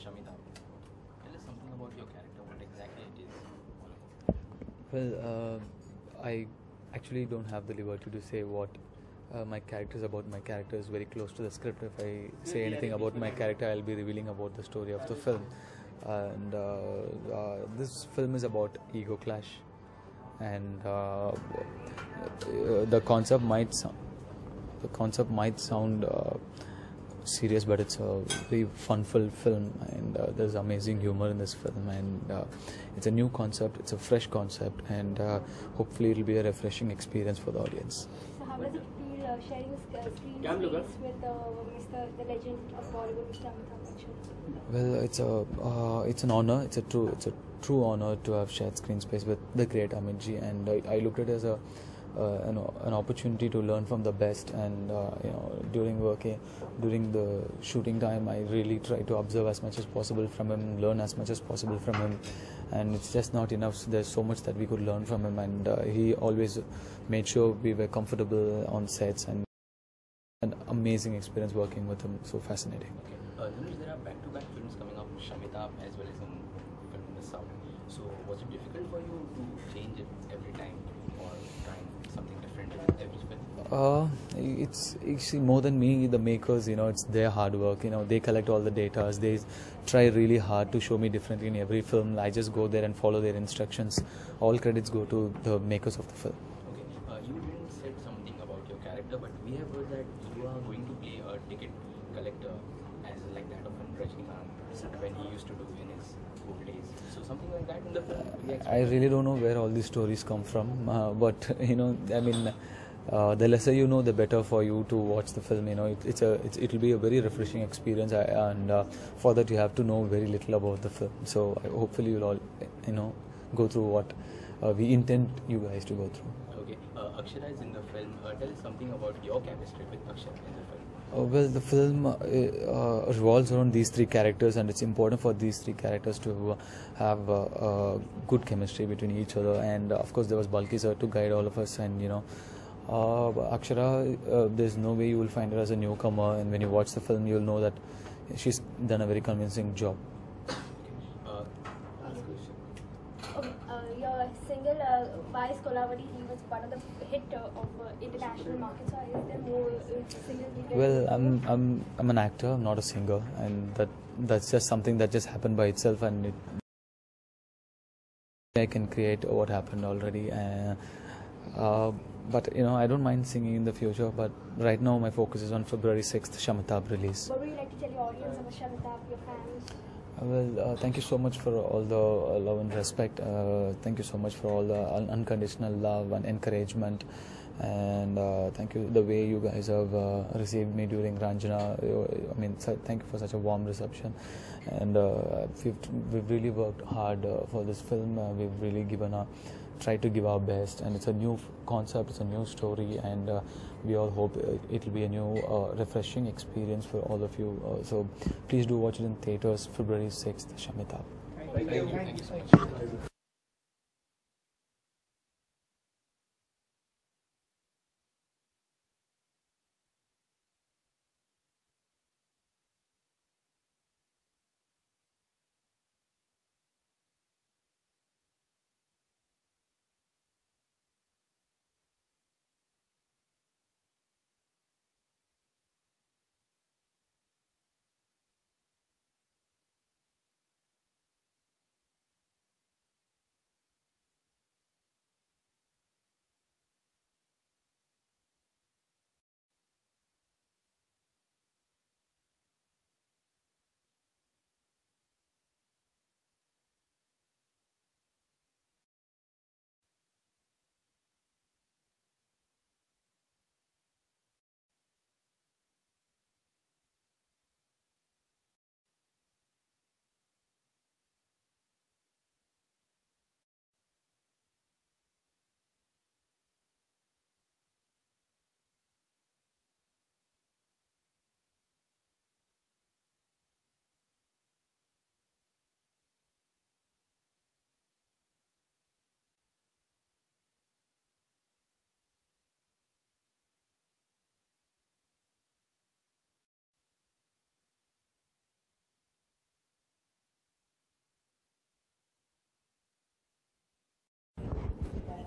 Shamita, tell us something about your character, what exactly it is all about. I actually don't have the liberty to say what my character is about. My character is very close to the script. If I say anything about my character, I'll be revealing about the story of the film. And this film is about ego clash, and the concept might sound serious, but it's a very fun-filled film, and there's amazing humor in this film, and it's a new concept, it's a fresh concept, and hopefully it'll be a refreshing experience for the audience. So how does it feel sharing screen space with the legend of Bollywood, Mr. Amitabh Bachchan? Well, it's an honor. It's a true honor to have shared screen space with the great Amit ji, and I looked at it as an opportunity to learn from the best. And during the shooting time, I really try to observe as much as possible from him, learn as much as possible from him, and it's just not enough. So there's so much that we could learn from him, and he always made sure we were comfortable on sets, and an amazing experience working with him. So fascinating. Okay, Dhanush, there are back-to-back films coming up, Shamita as well as a film in the South. So was it difficult for you to change it every time or trying something different in every film? It's see, more than me, the makers, it's their hard work. They collect all the data. They try really hard to show me differently in every film. I just go there and follow their instructions. All credits go to the makers of the film. Okay, you didn't said something about your character, but we have heard that you are going to play a ticket collector, as like that of Rajinikanth when he used to do in his old days. So something like that in the film. I really don't know where all these stories come from, but the lesser you know, the better for you to watch the film. It'll be a very refreshing experience, and for that you have to know very little about the film. So hopefully you'll all go through what we intend you guys to go through. Okay, Akshara is in the film. Tell us something about your chemistry with Akshara in the film. Well, the film revolves around these three characters, and it's important for these three characters to have good chemistry between each other. And of course, there was Balki sir to guide all of us. And Akshara, there's no way you will find her as a newcomer. And when you watch the film, you'll know that she's done a very convincing job. Your single Vice Kolavadi, he was one of the hit of international markets. So is there more singles? Well, I'm an actor, I'm not a singer, and that's just something that just happened by itself, and I can create what happened already. But I don't mind singing in the future. But right now, my focus is on February 6th, Shamitabh release. What would you like to tell your audience about Shamitabh, your fans? Well, thank you so much for all the love and respect. Thank you so much for all the unconditional love and encouragement. And thank you the way you guys have received me during Ranjana. Thank you for such a warm reception. And we've really worked hard for this film. We've really tried to give our best. And it's a new concept, it's a new story, and we all hope it'll be a new refreshing experience for all of you. So please do watch it in theaters February 6th, Shamitabh. Thank you so much.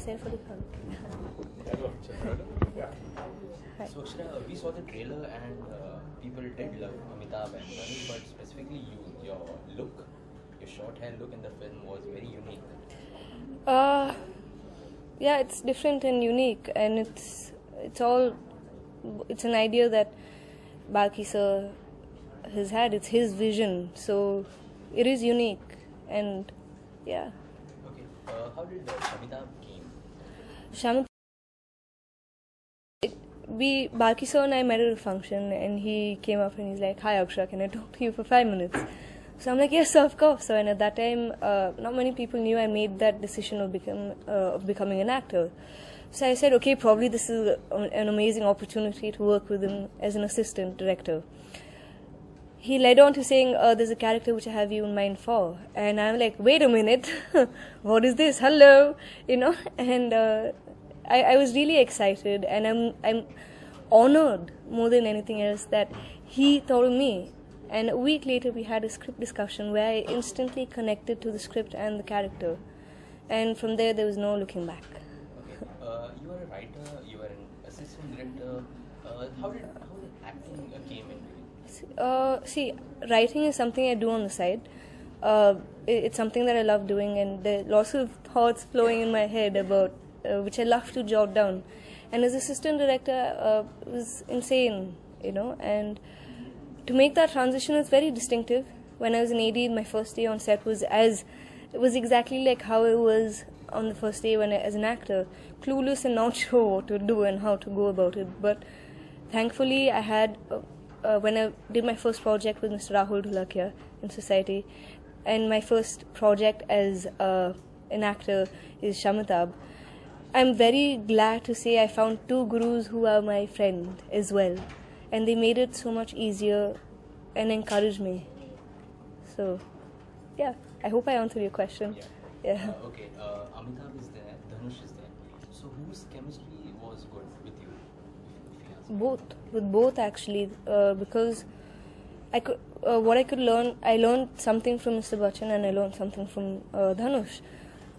Saif Ali Khan. Hi. So Akshara, we saw the trailer and people did love Amitabh and Dhanush, but specifically you, your look, your short hair look in the film was very unique. Yeah, it's different and unique, and it's an idea that Balki sir has had. It's his vision, so it is unique, and yeah. Okay, how did Amitabh came? Shamit, Balki sir and I met at a function, and he came up and he's like, "Hi Akshara, can I talk to you for 5 minutes?" So I'm like, "Yes, of course." So, and at that time, not many people knew I made that decision of becoming an actor. So I said, "Okay, probably this is an amazing opportunity to work with him as an assistant director." He led on to saying, "There's a character which I have you in mind for," and I'm like, "Wait a minute, what is this? Hello, you know?" And I was really excited, and I'm honored more than anything else that he thought of me. And a week later, we had a script discussion where I instantly connected to the script and the character, and from there was no looking back. Okay, you are a writer, you are an assistant director. How did acting came into it? See, writing is something I do on the side. It's something that I love doing, and there are lots of thoughts flowing in my head about which I love to jot down. And as assistant director, it was insane, you know. And to make that transition is very distinctive. When I was an AD, my first day on set was exactly like how I was on the first day as an actor, clueless and not sure what to do and how to go about it. But thankfully, I had when I did my first project with Mr. Rahul Dholakia in Society, and my first project as an actor is Shamitabh. I'm very glad to say I found two gurus who are my friend as well, and they made it so much easier and encouraged me. So, yeah, I hope I answered your question. Yeah. Okay, Amitabh is there, Dhanush is there. So whose chemistry was good with you? If you ask? With both actually, because what I could learn, I learned something from Mr. Bachchan and I learned something from Dhanush.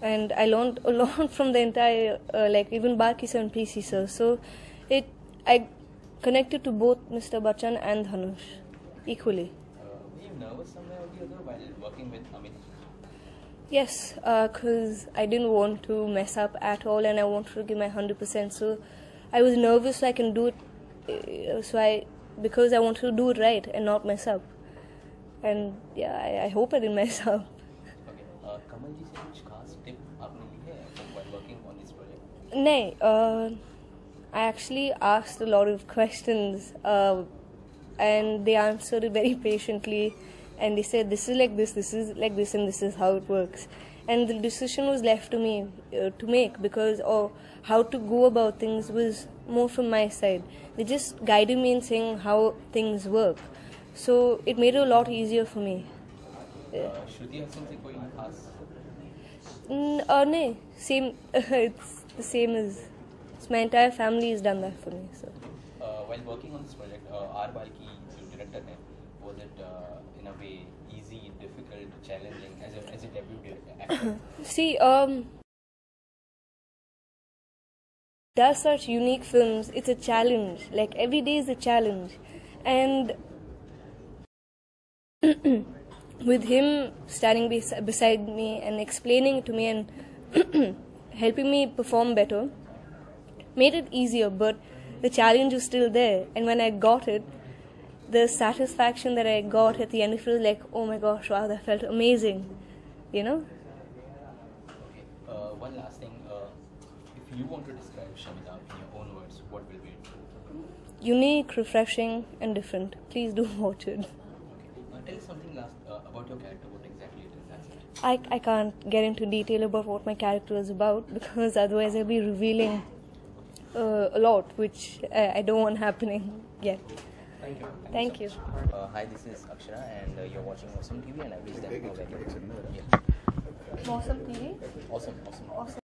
And I learned a lot from the entire, like even Balki sir and PC sir. So I connected to both Mr. Bachchan and Dhanush equally. Were you nervous somewhere or the other while working with Amitabh? Yes, because I didn't want to mess up at all and I wanted to give my 100%. So I was nervous so I can do it, because I wanted to do it right and not mess up. And yeah, I hope I didn't mess up. Okay, Kamal ji से कुछ खास tip आपने ली है while working on this project? No, I actually asked a lot of questions and they answered it very patiently, and they said this is like this is like this, and this is how it works. And the decision was left to me to make, because how to go about things was more from my side. They just guided me in saying how things work, so it made it a lot easier for me. Shruti Hassan से कोई खास? No, same. It's the same as my entire family has done that for me. So. While working on this project, R. Balki, the director, was it in a way easy, difficult, challenging as a debut actor? See, does such unique films, it's a challenge. Like every day is a challenge, and with him standing beside me and explaining it to me and helping me perform better made it easier, but the challenge was still there. And when I got it, the satisfaction that I got at the end, it was like, oh my gosh, wow, that felt amazing, you know? Okay, one last thing. If you want to describe Shamitabh in your own words, what will be it? Unique, refreshing, and different. Please do watch it. Okay. Tell us something last about your character, what exactly it is. That's it. I can't get into detail about what my character is about, because otherwise I'll be revealing a lot, which I don't want happening yet. Thank you. Thank you. Hi, this is Akshara, and you're watching Awesome TV, and I wish them a very good. Awesome TV. Awesome.